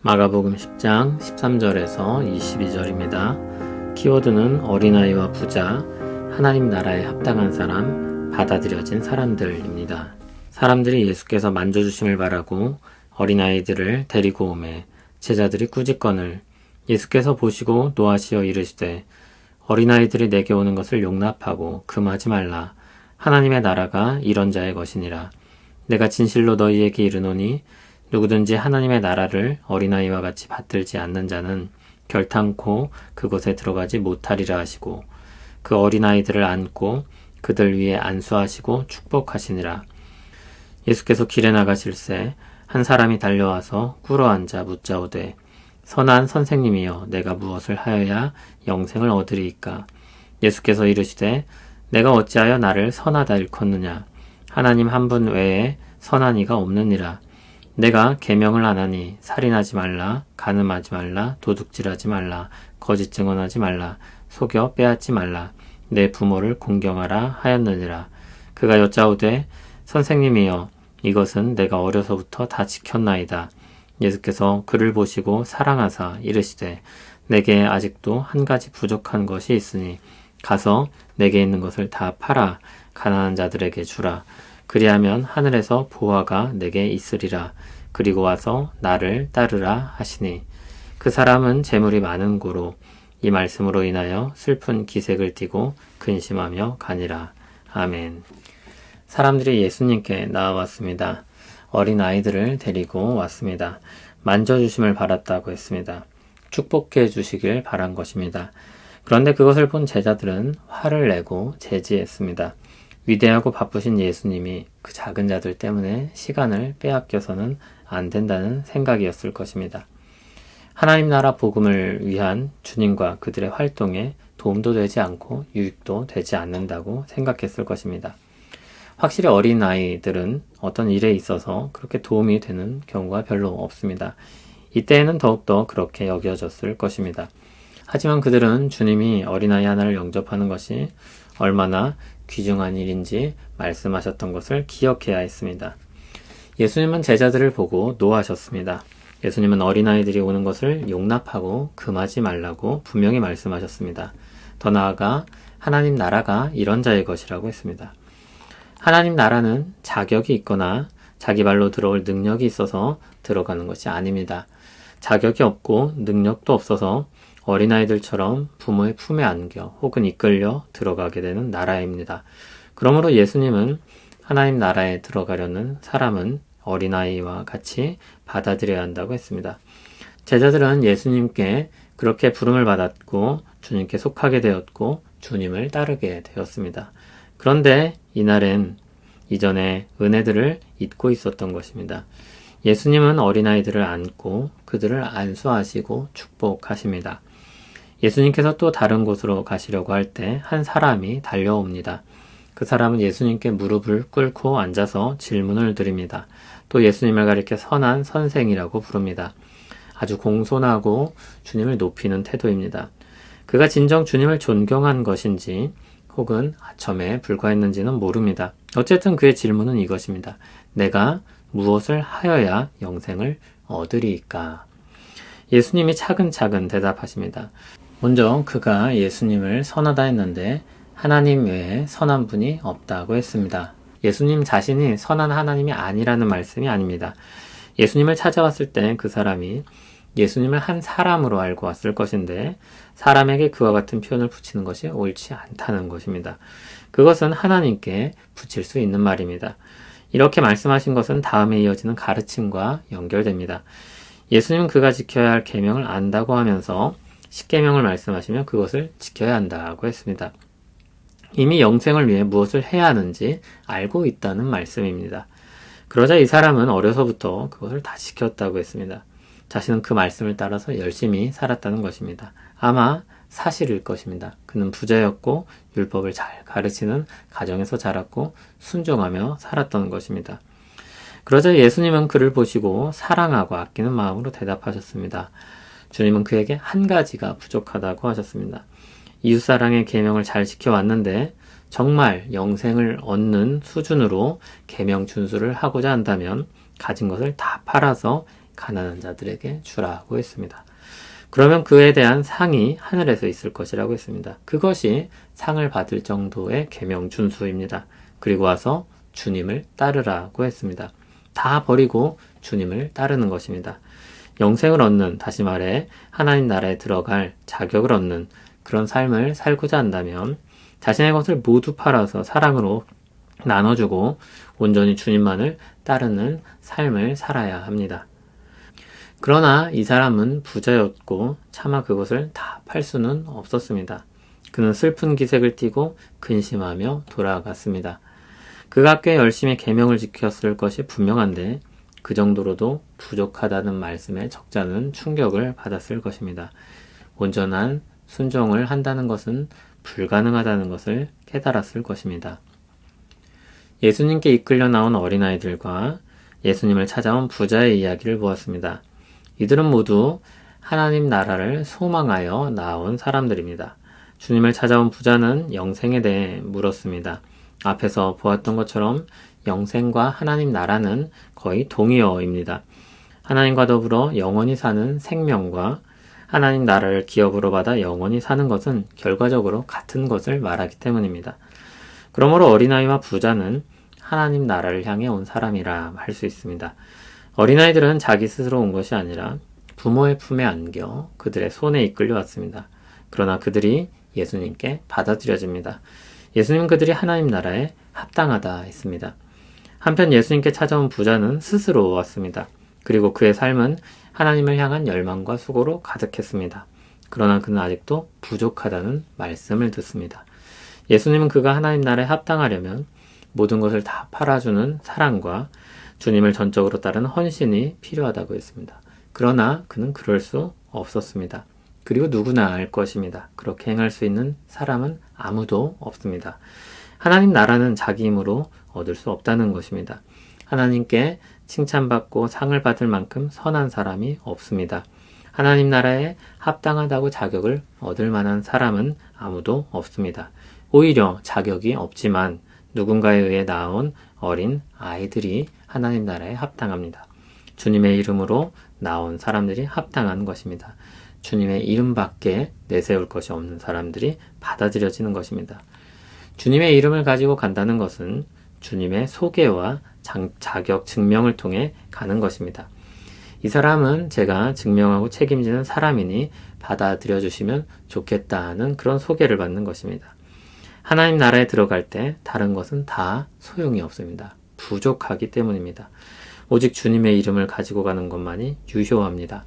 마가복음 10장 13절에서 22절입니다. 키워드는 어린아이와 부자, 하나님 나라에 합당한 사람, 받아들여진 사람들입니다. 사람들이 예수께서 만져주심을 바라고 어린아이들을 데리고 오매 제자들이 꾸짖거늘 예수께서 보시고 노하시어 이르시되 어린아이들이 내게 오는 것을 용납하고 금하지 말라. 하나님의 나라가 이런 자의 것이니라. 내가 진실로 너희에게 이르노니 누구든지 하나님의 나라를 어린아이와 같이 받들지 않는 자는 결탄코 그곳에 들어가지 못하리라 하시고 그 어린아이들을 안고 그들 위에 안수하시고 축복하시니라. 예수께서 길에 나가실새 한 사람이 달려와서 꿇어앉아 묻자오되 선한 선생님이여 내가 무엇을 하여야 영생을 얻으리이까. 예수께서 이르시되 내가 어찌하여 나를 선하다 일컫느냐. 하나님 한 분 외에 선한 이가 없느니라. 내가 계명을 안 하니 살인하지 말라, 간음하지 말라, 도둑질하지 말라, 거짓 증언하지 말라, 속여 빼앗지 말라, 내 부모를 공경하라 하였느니라. 그가 여짜오되 선생님이여 이것은 내가 어려서부터 다 지켰나이다. 예수께서 그를 보시고 사랑하사 이르시되 내게 아직도 한 가지 부족한 것이 있으니 가서 내게 있는 것을 다 팔아 가난한 자들에게 주라. 그리하면 하늘에서 보화가 내게 있으리라. 그리고 와서 나를 따르라 하시니 그 사람은 재물이 많은 고로 이 말씀으로 인하여 슬픈 기색을 띠고 근심하며 가니라. 아멘. 사람들이 예수님께 나와왔습니다. 어린 아이들을 데리고 왔습니다. 만져주심을 바랐다고 했습니다. 축복해 주시길 바란 것입니다. 그런데 그것을 본 제자들은 화를 내고 제지했습니다. 위대하고 바쁘신 예수님이 그 작은 자들 때문에 시간을 빼앗겨서는 안 된다는 생각이었을 것입니다. 하나님 나라 복음을 위한 주님과 그들의 활동에 도움도 되지 않고 유익도 되지 않는다고 생각했을 것입니다. 확실히 어린 아이들은 어떤 일에 있어서 그렇게 도움이 되는 경우가 별로 없습니다. 이때에는 더욱더 그렇게 여겨졌을 것입니다. 하지만 그들은 주님이 어린아이 하나를 영접하는 것이 얼마나 귀중한 일인지 말씀하셨던 것을 기억해야 했습니다. 예수님은 제자들을 보고 노하셨습니다. 예수님은 어린아이들이 오는 것을 용납하고 금하지 말라고 분명히 말씀하셨습니다. 더 나아가 하나님 나라가 이런 자의 것이라고 했습니다. 하나님 나라는 자격이 있거나 자기 발로 들어올 능력이 있어서 들어가는 것이 아닙니다. 자격이 없고 능력도 없어서 어린아이들처럼 부모의 품에 안겨 혹은 이끌려 들어가게 되는 나라입니다. 그러므로 예수님은 하나님 나라에 들어가려는 사람은 어린아이와 같이 받아들여야 한다고 했습니다. 제자들은 예수님께 그렇게 부름을 받았고 주님께 속하게 되었고 주님을 따르게 되었습니다. 그런데 이날엔 이전에 은혜들을 잊고 있었던 것입니다. 예수님은 어린아이들을 안고 그들을 안수하시고 축복하십니다. 예수님께서 또 다른 곳으로 가시려고 할 때 한 사람이 달려옵니다. 그 사람은 예수님께 무릎을 꿇고 앉아서 질문을 드립니다. 또 예수님을 가리켜 선한 선생이라고 부릅니다. 아주 공손하고 주님을 높이는 태도입니다. 그가 진정 주님을 존경한 것인지 혹은 아첨에 불과했는지는 모릅니다. 어쨌든 그의 질문은 이것입니다. 내가 무엇을 하여야 영생을 얻으리이까? 예수님이 차근차근 대답하십니다. 먼저 그가 예수님을 선하다 했는데 하나님 외에 선한 분이 없다고 했습니다. 예수님 자신이 선한 하나님이 아니라는 말씀이 아닙니다. 예수님을 찾아왔을 때 그 사람이 예수님을 한 사람으로 알고 왔을 것인데 사람에게 그와 같은 표현을 붙이는 것이 옳지 않다는 것입니다. 그것은 하나님께 붙일 수 있는 말입니다. 이렇게 말씀하신 것은 다음에 이어지는 가르침과 연결됩니다. 예수님은 그가 지켜야 할 계명을 안다고 하면서 십계명을 말씀하시며 그것을 지켜야 한다고 했습니다. 이미 영생을 위해 무엇을 해야 하는지 알고 있다는 말씀입니다. 그러자 이 사람은 어려서부터 그것을 다 지켰다고 했습니다. 자신은 그 말씀을 따라서 열심히 살았다는 것입니다. 아마 사실일 것입니다. 그는 부자였고 율법을 잘 가르치는 가정에서 자랐고 순종하며 살았던 것입니다. 그러자 예수님은 그를 보시고 사랑하고 아끼는 마음으로 대답하셨습니다. 주님은 그에게 한 가지가 부족하다고 하셨습니다. 이웃사랑의 계명을 잘 지켜왔는데 정말 영생을 얻는 수준으로 계명 준수를 하고자 한다면 가진 것을 다 팔아서 가난한 자들에게 주라고 했습니다. 그러면 그에 대한 상이 하늘에서 있을 것이라고 했습니다. 그것이 상을 받을 정도의 계명 준수입니다. 그리고 와서 주님을 따르라고 했습니다. 다 버리고 주님을 따르는 것입니다. 영생을 얻는, 다시 말해 하나님 나라에 들어갈 자격을 얻는 그런 삶을 살고자 한다면 자신의 것을 모두 팔아서 사랑으로 나눠주고 온전히 주님만을 따르는 삶을 살아야 합니다. 그러나 이 사람은 부자였고 차마 그것을 다 팔 수는 없었습니다. 그는 슬픈 기색을 띠고 근심하며 돌아갔습니다. 그가 꽤 열심히 계명을 지켰을 것이 분명한데 그 정도로도 부족하다는 말씀에 적자는 충격을 받았을 것입니다. 온전한 순종을 한다는 것은 불가능하다는 것을 깨달았을 것입니다. 예수님께 이끌려 나온 어린아이들과 예수님을 찾아온 부자의 이야기를 보았습니다. 이들은 모두 하나님 나라를 소망하여 나온 사람들입니다. 주님을 찾아온 부자는 영생에 대해 물었습니다. 앞에서 보았던 것처럼 영생과 하나님 나라는 거의 동의어입니다. 하나님과 더불어 영원히 사는 생명과 하나님 나라를 기업으로 받아 영원히 사는 것은 결과적으로 같은 것을 말하기 때문입니다. 그러므로 어린아이와 부자는 하나님 나라를 향해 온 사람이라 할 수 있습니다. 어린아이들은 자기 스스로 온 것이 아니라 부모의 품에 안겨 그들의 손에 이끌려 왔습니다. 그러나 그들이 예수님께 받아들여집니다. 예수님은 그들이 하나님 나라에 합당하다 했습니다. 한편 예수님께 찾아온 부자는 스스로 왔습니다. 그리고 그의 삶은 하나님을 향한 열망과 수고로 가득했습니다. 그러나 그는 아직도 부족하다는 말씀을 듣습니다. 예수님은 그가 하나님 나라에 합당하려면 모든 것을 다 팔아주는 사랑과 주님을 전적으로 따르는 헌신이 필요하다고 했습니다. 그러나 그는 그럴 수 없었습니다. 그리고 누구나 알 것입니다. 그렇게 행할 수 있는 사람은 아무도 없습니다. 하나님 나라는 자기 힘으로 얻을 수 없다는 것입니다. 하나님께 칭찬받고 상을 받을 만큼 선한 사람이 없습니다. 하나님 나라에 합당하다고 자격을 얻을 만한 사람은 아무도 없습니다. 오히려 자격이 없지만 누군가에 의해 낳은 어린 아이들이 하나님 나라에 합당합니다. 주님의 이름으로 나온 사람들이 합당한 것입니다. 주님의 이름밖에 내세울 것이 없는 사람들이 받아들여지는 것입니다. 주님의 이름을 가지고 간다는 것은 주님의 소개와 자격 증명을 통해 가는 것입니다. 이 사람은 제가 증명하고 책임지는 사람이니 받아들여 주시면 좋겠다는 그런 소개를 받는 것입니다. 하나님 나라에 들어갈 때 다른 것은 다 소용이 없습니다. 부족하기 때문입니다. 오직 주님의 이름을 가지고 가는 것만이 유효합니다.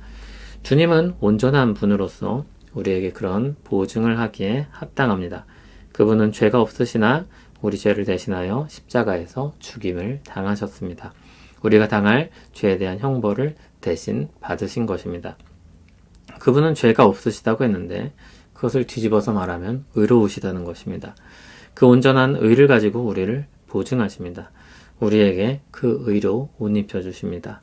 주님은 온전한 분으로서 우리에게 그런 보증을 하기에 합당합니다. 그분은 죄가 없으시나 우리 죄를 대신하여 십자가에서 죽임을 당하셨습니다. 우리가 당할 죄에 대한 형벌을 대신 받으신 것입니다. 그분은 죄가 없으시다고 했는데 그것을 뒤집어서 말하면 의로우시다는 것입니다. 그 온전한 의를 가지고 우리를 보증하십니다. 우리에게 그 의로 옷 입혀주십니다.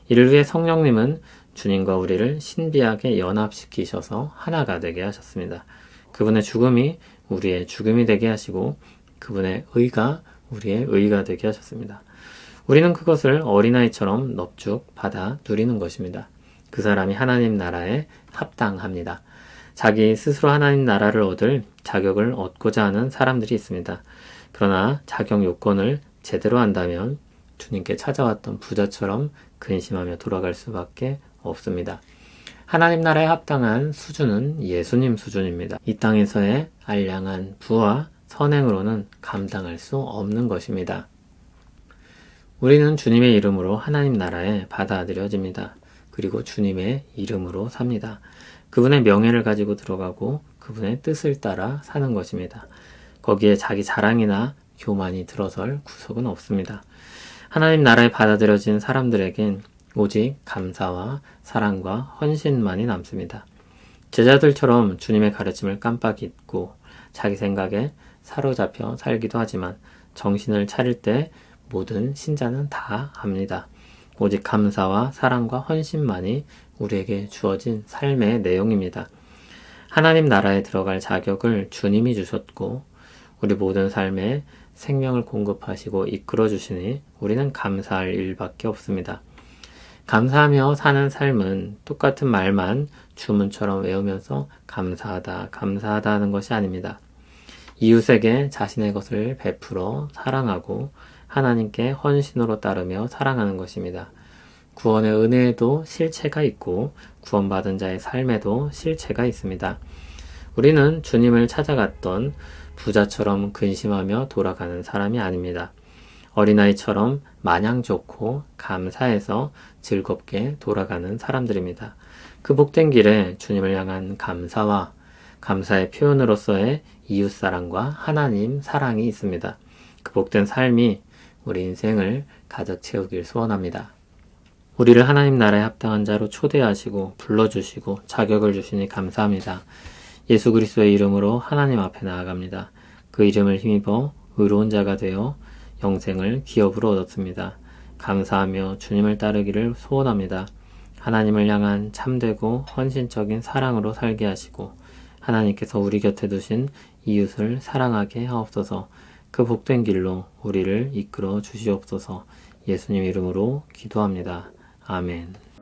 이를 위해 성령님은 주님과 우리를 신비하게 연합시키셔서 하나가 되게 하셨습니다. 그분의 죽음이 우리의 죽음이 되게 하시고 그분의 의가 우리의 의가 되게 하셨습니다. 우리는 그것을 어린아이처럼 넙죽 받아 누리는 것입니다. 그 사람이 하나님 나라에 합당합니다. 자기 스스로 하나님 나라를 얻을 자격을 얻고자 하는 사람들이 있습니다. 그러나 자격 요건을 제대로 한다면 주님께 찾아왔던 부자처럼 근심하며 돌아갈 수밖에 없습니다. 하나님 나라에 합당한 수준은 예수님 수준입니다. 이 땅에서의 알량한 부와 선행으로는 감당할 수 없는 것입니다. 우리는 주님의 이름으로 하나님 나라에 받아들여집니다. 그리고 주님의 이름으로 삽니다. 그분의 명예를 가지고 들어가고 그분의 뜻을 따라 사는 것입니다. 거기에 자기 자랑이나 교만이 들어설 구석은 없습니다. 하나님 나라에 받아들여진 사람들에겐 오직 감사와 사랑과 헌신만이 남습니다. 제자들처럼 주님의 가르침을 깜빡 잊고 자기 생각에 사로잡혀 살기도 하지만 정신을 차릴 때 모든 신자는 다 압니다. 오직 감사와 사랑과 헌신만이 우리에게 주어진 삶의 내용입니다. 하나님 나라에 들어갈 자격을 주님이 주셨고 우리 모든 삶에 생명을 공급하시고 이끌어 주시니 우리는 감사할 일밖에 없습니다. 감사하며 사는 삶은 똑같은 말만 주문처럼 외우면서 감사하다, 감사하다 하는 것이 아닙니다. 이웃에게 자신의 것을 베풀어 사랑하고 하나님께 헌신으로 따르며 사랑하는 것입니다. 구원의 은혜에도 실체가 있고 구원받은 자의 삶에도 실체가 있습니다. 우리는 주님을 찾아갔던 부자처럼 근심하며 돌아가는 사람이 아닙니다. 어린아이처럼 마냥 좋고 감사해서 즐겁게 돌아가는 사람들입니다. 그 복된 길에 주님을 향한 감사와 감사의 표현으로서의 이웃사랑과 하나님 사랑이 있습니다. 그 복된 삶이 우리 인생을 가득 채우길 소원합니다. 우리를 하나님 나라에 합당한 자로 초대하시고 불러주시고 자격을 주시니 감사합니다. 예수 그리스도의 이름으로 하나님 앞에 나아갑니다. 그 이름을 힘입어 의로운 자가 되어 영생을 기업으로 얻었습니다. 감사하며 주님을 따르기를 소원합니다. 하나님을 향한 참되고 헌신적인 사랑으로 살게 하시고 하나님께서 우리 곁에 두신 이웃을 사랑하게 하옵소서. 그 복된 길로 우리를 이끌어 주시옵소서. 예수님 이름으로 기도합니다. 아멘.